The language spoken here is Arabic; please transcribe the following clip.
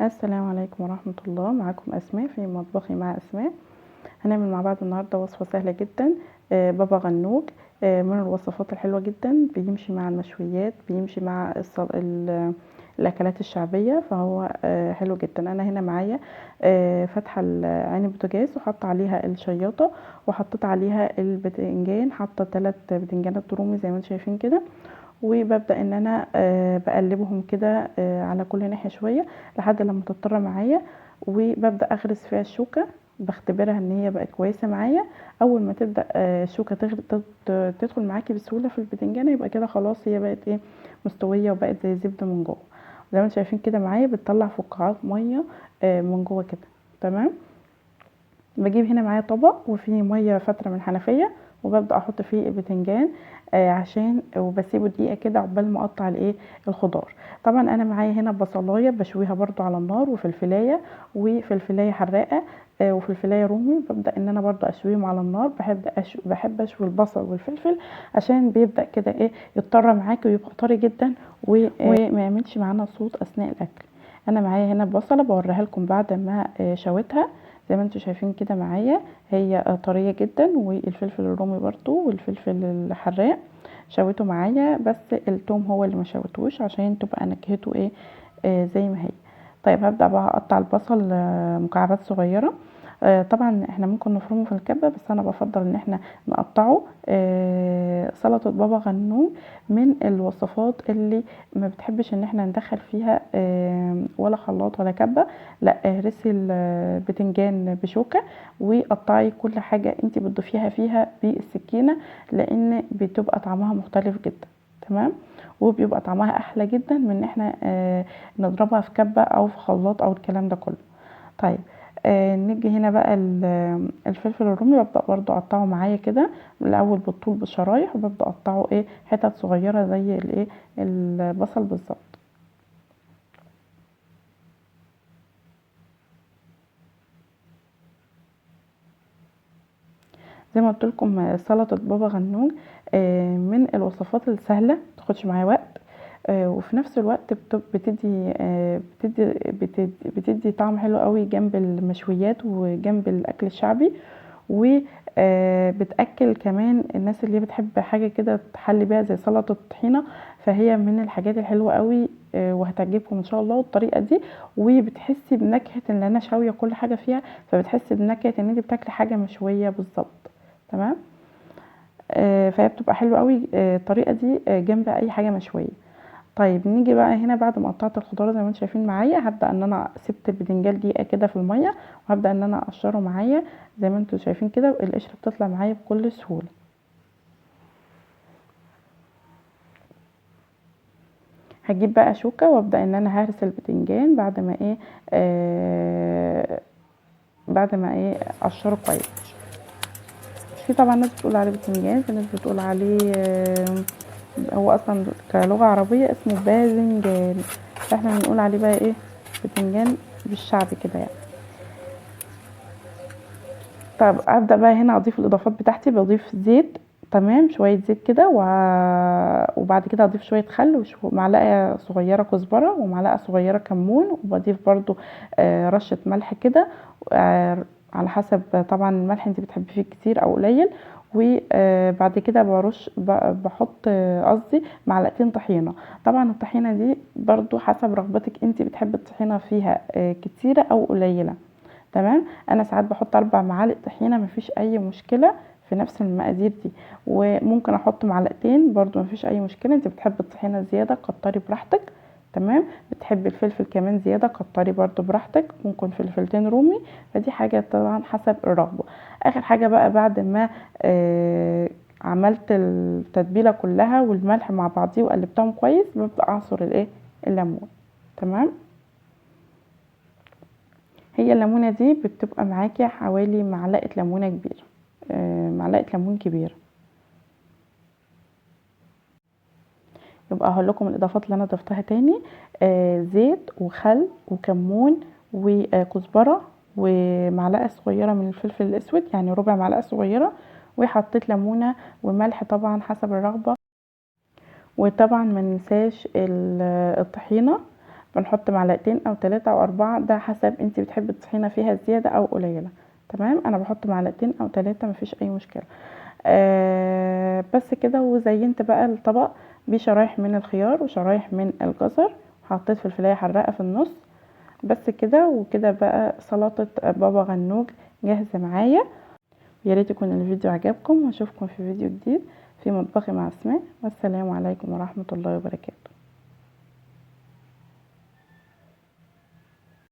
السلام عليكم ورحمة الله. معاكم أسماء في مطبخي مع أسماء. هنعمل مع بعض النهاردة وصفة سهلة جدا، بابا غنوج. من الوصفات الحلوة جدا، بيمشي مع المشويات، بيمشي مع الأكلات الشعبية، فهو حلو جدا. أنا هنا معايا فاتحة عين البوتاجاز وحاطة عليها الشياطة، وحطيت عليها البتنجان، حاطة 3 بتنجانات رومي زي ما انتم شايفين كده. وببدأ ان انا بقلبهم كده على كل ناحية شوية لحد لما تضطر معايا، وببدأ اغرس فيها الشوكة، بختبرها ان هي بقت كويسة معايا. اول ما تبدأ الشوكة تدخل معاكي بسهولة في البتنجانة، يبقى كده خلاص هي بقت ايه، مستوية وبقت زي الزبدة من جوه. زي ما انتم شايفين كده معايا بتطلع فقاعات مية من جوه كده. تمام. بجيب هنا معايا طبق وفيه ميه فتره من الحنفيه، وببدا احط فيه البتنجان عشان وبسيبه دقيقه كده عقبال ما اقطع الايه، الخضار. طبعا انا معايا هنا بصلايه بشويها برضو على النار، وفلفلايه حراقه وفلفلايه رومي، ببدا ان انا برضو اشويهم على النار. بحب اشوي البصل والفلفل عشان بيبدا كده ايه، يضطر معاكي ويبقى طري جدا وما يعملش معانا صوت اثناء الاكل. انا معايا هنا البصله بوريها لكم بعد ما شويتها. زي ما انتم شايفين كده معايا هي طريه جدا، والفلفل الرومي برضو والفلفل الحراق شويته معايا، بس التوم هو اللي ما شويتوش عشان تبقى نكهته ايه، زي ما هي. طيب هبدا بقى اقطع البصل مكعبات صغيره. طبعا احنا ممكن نفرمه في الكبه، بس انا بفضل ان احنا نقطعه. سلطه بابا غنوج من الوصفات اللي ما بتحبش ان احنا ندخل فيها ولا خلاط ولا كبه. لا، اهرسي البتنجان بشوكه، وقطعي كل حاجه انت بتضيفيها فيها بالسكينه، لان بتبقى طعمها مختلف جدا. تمام. وبيبقى طعمها احلى جدا من ان احنا نضربها في كبه او في خلاط او الكلام ده كله. طيب نيجي هنا بقى الفلفل الرومي، ببدأ برضو اقطعه معايا كده الاول بالطول بالشرايح، وببدأ اقطعه ايه، حتت صغيرة زي الايه، البصل بالظبط. زي ما قلت لكم سلطة بابا غنوج من الوصفات السهلة، متاخدش معايا وقت، وفي نفس الوقت بتدي طعم حلو قوي جنب المشويات وجنب الاكل الشعبي. وبتاكل كمان الناس اللي بتحب حاجه كده تحلي بيها زي سلطه الطحينه، فهي من الحاجات الحلوه قوي وهتعجبكم ان شاء الله الطريقه دي. وبتحسي بنكهه ان انا شاويه كل حاجه فيها، فبتحسي بنكهه ان انت بتاكلي حاجه مشويه بالظبط. تمام. فهي بتبقى حلوه قوي الطريقه دي جنب اي حاجه مشويه. طيب نيجي بقى هنا بعد ما قطعت الخضار زي ما انتم شايفين معايا، هبدا ان انا سبت البدنجان دقيقه كده في الميه، وهبدا ان انا اقشره معايا. زي ما انتم شايفين كده القشره بتطلع معايا بكل سهوله. هجيب بقى شوكه وابدا ان انا هرس البدنجان بعد ما ايه، بعد ما ايه اقشره كويس. في طبعا ناس بتقول عليه بتنجان، في ناس بتقول عليه هو اصلا كلغه عربيه اسمه باذنجان، فاحنا بنقول عليه بقى ايه، بتنجان بالشعبي كده يعني. طب ابدا بقى هنا اضيف الاضافات بتاعتي، بضيف زيت. تمام، شويه زيت كده وبعد كده اضيف شويه خل ومعلقه صغيره كزبره ومعلقه صغيره كمون، وبضيف برضو رشه ملح كده على حسب طبعا الملح انت بتحبي فيه كتير او قليل. وبعد كده بحط قصدي معلقتين طحينه. طبعا الطحينه دي برضو حسب رغبتك، انت بتحبي الطحينه فيها كتيره او قليله. تمام. انا ساعات بحط 4 معالق طحينه، مفيش اي مشكله في نفس المقادير دي. وممكن احط معلقتين برضو مفيش اي مشكله، انت بتحب الطحينه زياده كتري براحتك. تمام. بتحبي الفلفل كمان زياده كتري برضو براحتك، ممكن فلفلتين رومي، فدي حاجه طبعا حسب الرغبه. اخر حاجه بقى بعد ما عملت التتبيله كلها والملح مع بعضيه وقلبتهم كويس، ببدا اعصر الايه، الليمون. تمام. هي الليمونه دي بتبقى معاكي حوالي معلقه ليمونه كبيره، معلقه ليمون كبيره. يبقى هقول لكم الاضافات اللي انا ضفتها تاني: زيت وخل وكمون وكزبره ومعلقه صغيره من الفلفل الاسود، يعني ربع معلقه صغيره، وحطيت ليمونه وملح طبعا حسب الرغبه. وطبعا ما ننساش الطحينه. بنحط معلقتين او 3 او 4، ده حسب انت بتحبي الطحينه فيها زياده او قليله. تمام، انا بحط معلقتين او 3 مفيش اي مشكله. بس كده. وزينت بقى الطبق بشرايح من الخيار وشرايح من الجزر، حطيت فلفلايه حراقه في النص. بس كده. وكده بقى سلطه بابا غنوج جاهزه معايا. يا ريت يكون الفيديو عجبكم، واشوفكم في فيديو جديد في مطبخي مع اسماء، والسلام عليكم ورحمه الله وبركاته.